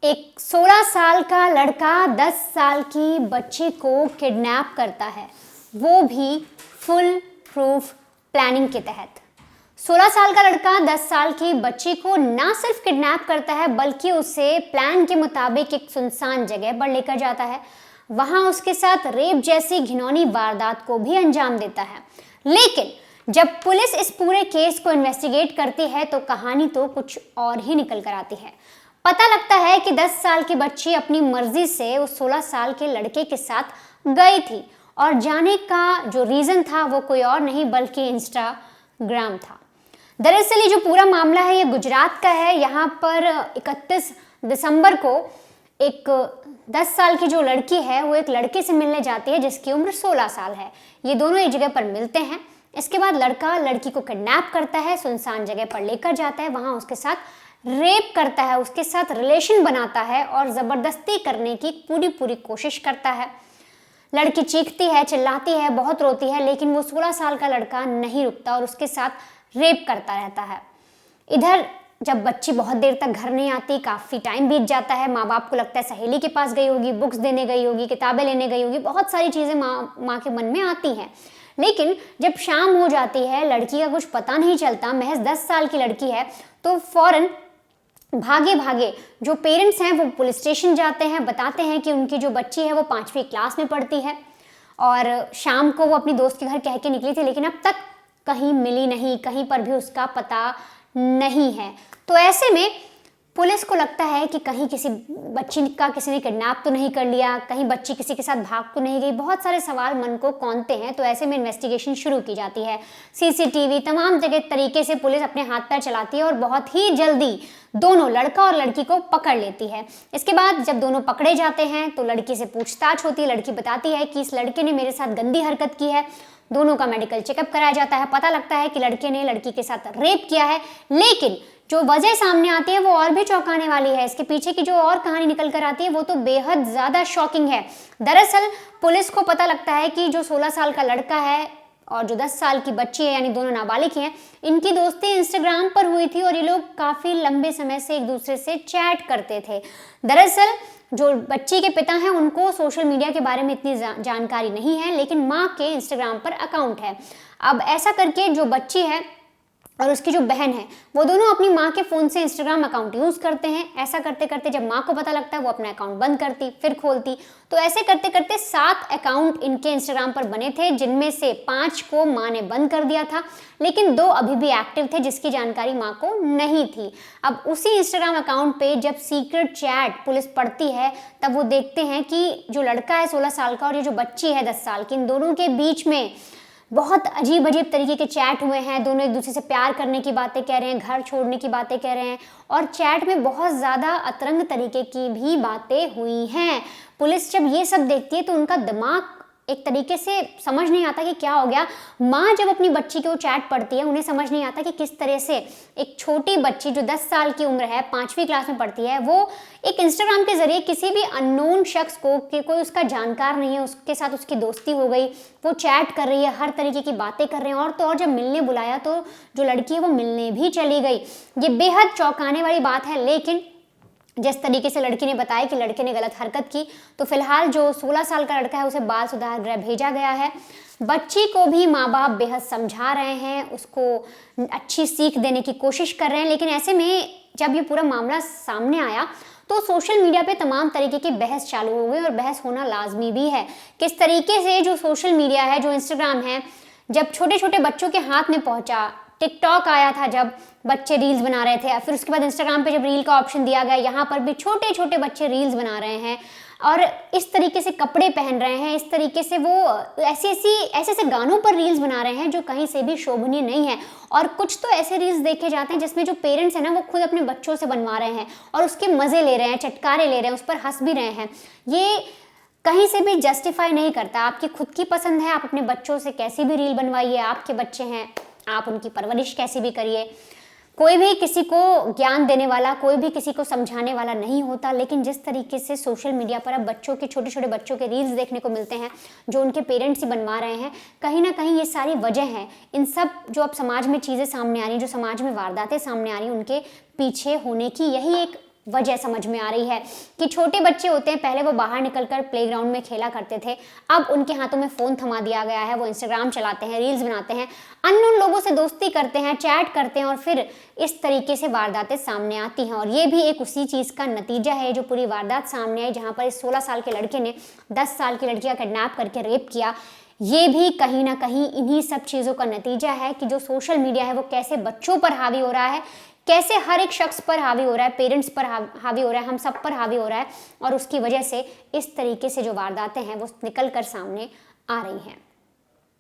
एक 16 साल का लड़का 10 साल की बच्ची को किडनैप करता है, वो भी फुल प्रूफ प्लानिंग के तहत। 16 साल का लड़का 10 साल की बच्ची को ना सिर्फ किडनैप करता है बल्कि उसे प्लान के मुताबिक एक सुनसान जगह पर लेकर जाता है। वहां उसके साथ रेप जैसी घिनौनी वारदात को भी अंजाम देता है। लेकिन जब पुलिस इस पूरे केस को इन्वेस्टिगेट करती है तो कहानी तो कुछ और ही निकल कर आती है। पता लगता है कि 10 साल की बच्ची अपनी मर्जी से उस 16 साल के लड़के के साथ गई थी और जाने का जो रीजन था वो कोई और नहीं बल्कि इंस्टाग्राम था। दरअसल ये जो पूरा मामला है ये गुजरात का है। यहाँ पर 31 दिसंबर को एक 10 साल की जो लड़की है वो एक लड़के से मिलने जाती है जिसकी उम्र 16 साल है। ये दोनों एक जगह पर मिलते हैं। इसके बाद लड़का लड़की को किडनैप करता है, सुनसान जगह पर लेकर जाता है, वहां उसके साथ रेप करता है, उसके साथ रिलेशन बनाता है और ज़बरदस्ती करने की पूरी कोशिश करता है। लड़की चीखती है, चिल्लाती है, बहुत रोती है, लेकिन वो 16 साल का लड़का नहीं रुकता और उसके साथ रेप करता रहता है। इधर जब बच्ची बहुत देर तक घर नहीं आती, काफ़ी टाइम बीत जाता है, माँ बाप को लगता है सहेली के पास गई होगी, बुक्स देने गई होगी, किताबें लेने गई होगी, बहुत सारी चीज़ें माँ के मन में आती हैं। लेकिन जब शाम हो जाती है, लड़की का कुछ पता नहीं चलता, महज 10 साल की लड़की है, तो फौरन भागे भागे जो पेरेंट्स हैं वो पुलिस स्टेशन जाते हैं, बताते हैं कि उनकी जो बच्ची है वो 5वीं क्लास में पढ़ती है और शाम को वो अपनी दोस्त के घर कह के निकली थी, लेकिन अब तक कहीं मिली नहीं, कहीं पर भी उसका पता नहीं है। तो ऐसे में पुलिस को लगता है कि कहीं किसी बच्ची का किसी ने किडनैप तो नहीं कर लिया, कहीं बच्ची किसी के साथ भाग तो नहीं गई। बहुत सारे सवाल मन को कौंधते हैं। तो ऐसे में इन्वेस्टिगेशन शुरू की जाती है। सीसीटीवी तमाम जगह तरीके से पुलिस अपने हाथ पैर चलाती है और बहुत ही जल्दी दोनों लड़का और लड़की को पकड़ लेती है। इसके बाद जब दोनों पकड़े जाते हैं तो लड़की से पूछताछ होती है। लड़की बताती है कि इस लड़के ने मेरे साथ गंदी हरकत की है। दोनों का मेडिकल चेकअप कराया जाता है। पता लगता है कि लड़के ने लड़की के साथ रेप किया है, लेकिन जो वजह सामने आती है वो और भी चौंकाने वाली है। इसके पीछे की जो और कहानी निकल कर आती है वो तो बेहद ज़्यादा शॉकिंग है। दरअसल पुलिस को पता लगता है कि जो 16 साल का लड़का है और जो 10 साल की बच्ची है, यानी दोनों नाबालिग हैं, इनकी दोस्ती इंस्टाग्राम पर हुई थी और ये लोग काफ़ी लंबे समय से एक दूसरे से चैट करते थे। दरअसल जो बच्ची के पिता हैं उनको सोशल मीडिया के बारे में इतनी जानकारी नहीं है, लेकिन माँ के इंस्टाग्राम पर अकाउंट है। अब ऐसा करके जो बच्ची है और उसकी जो बहन है वो दोनों अपनी माँ के फ़ोन से इंस्टाग्राम अकाउंट यूज़ करते हैं। ऐसा करते करते जब माँ को पता लगता है वो अपना अकाउंट बंद करती, फिर खोलती। तो ऐसे करते करते 7 अकाउंट इनके इंस्टाग्राम पर बने थे, जिनमें से 5 को माँ ने बंद कर दिया था, लेकिन 2 अभी भी एक्टिव थे जिसकी जानकारी माँ को नहीं थी। अब उसी इंस्टाग्राम अकाउंट पे जब सीक्रेट चैट पुलिस पढ़ती है तब वो देखते हैं कि जो लड़का है 16 साल का और ये जो बच्ची है 10 साल की, इन दोनों के बीच में बहुत अजीब अजीब तरीके के चैट हुए हैं। दोनों एक दूसरे से प्यार करने की बातें कह रहे हैं, घर छोड़ने की बातें कह रहे हैं और चैट में बहुत ज़्यादा अतरंग तरीके की भी बातें हुई हैं। पुलिस जब ये सब देखती है तो उनका दिमाग एक तरीके से समझ नहीं आता कि क्या हो गया। माँ जब अपनी बच्ची की वो चैट पढ़ती है उन्हें समझ नहीं आता कि किस तरह से एक छोटी बच्ची जो 10 साल की उम्र है, 5वीं क्लास में पढ़ती है, वो एक इंस्टाग्राम के ज़रिए किसी भी अननोन शख्स को कि कोई उसका जानकार नहीं है, उसके साथ उसकी दोस्ती हो गई, वो चैट कर रही है, हर तरीके की बातें कर रहे हैं। और तो और जब मिलने बुलाया तो जो लड़की है वो मिलने भी चली गई। ये बेहद चौंकाने वाली बात है। लेकिन जिस तरीके से लड़की ने बताया कि लड़के ने गलत हरकत की, तो फिलहाल जो 16 साल का लड़का है उसे बाल सुधार गृह भेजा गया है। बच्ची को भी माँ बाप बेहद समझा रहे हैं, उसको अच्छी सीख देने की कोशिश कर रहे हैं। लेकिन ऐसे में जब ये पूरा मामला सामने आया तो सोशल मीडिया पे तमाम तरीके की बहस चालू हो गई और बहस होना लाजमी भी है। किस तरीके से जो सोशल मीडिया है, जो इंस्टाग्राम है, जब छोटे छोटे बच्चों के हाथ में पहुंचा, टिकटॉक आया था जब बच्चे रील्स बना रहे थे, फिर उसके बाद इंस्टाग्राम पे जब रील का ऑप्शन दिया गया, यहाँ पर भी छोटे छोटे बच्चे रील्स बना रहे हैं और इस तरीके से कपड़े पहन रहे हैं, इस तरीके से वो ऐसे गानों पर रील्स बना रहे हैं जो कहीं से भी शोभनीय नहीं है। और कुछ तो ऐसे रील्स देखे जाते हैं जिसमें जो पेरेंट्स हैं ना वो खुद अपने बच्चों से बनवा रहे हैं और उसके मज़े ले रहे हैं, चटकारे ले रहे हैं, उस पर हंस भी रहे हैं। ये कहीं से भी जस्टिफाई नहीं करता। आपकी खुद की पसंद है, आप अपने बच्चों से कैसी भी रील बनवाइए, आपके बच्चे हैं, आप उनकी परवरिश कैसी भी करिए। कोई भी किसी को ज्ञान देने वाला, कोई भी किसी को समझाने वाला नहीं होता। लेकिन जिस तरीके से सोशल मीडिया पर अब बच्चों के, छोटे छोटे बच्चों के रील्स देखने को मिलते हैं जो उनके पेरेंट्स ही बनवा रहे हैं, कहीं ना कहीं ये सारी वजह है। इन सब जो अब समाज में चीज़ें सामने आ रही हैं, जो समाज में वारदातें सामने आ रही हैं, उनके पीछे होने की यही एक वजह समझ में आ रही है कि छोटे बच्चे होते हैं, पहले वो बाहर निकलकर प्लेग्राउंड में खेला करते थे, अब उनके हाथों में फ़ोन थमा दिया गया है। वो इंस्टाग्राम चलाते हैं, रील्स बनाते हैं, अननोन लोगों से दोस्ती करते हैं, चैट करते हैं और फिर इस तरीके से वारदातें सामने आती हैं। और ये भी एक उसी चीज़ का नतीजा है जो पूरी वारदात सामने आई, जहाँ पर इस 16 साल के लड़के ने 10 साल की लड़की का किडनैप करके रेप किया। ये भी कहीं ना कहीं इन्हीं सब चीज़ों का नतीजा है कि जो सोशल मीडिया है वो कैसे बच्चों पर हावी हो रहा है, कैसे हर एक शख्स पर हावी हो रहा है, पेरेंट्स पर हावी हो रहा है, हम सब पर हावी हो रहा है, और उसकी वजह से इस तरीके से जो वारदातें हैं वो निकल कर सामने आ रही हैं।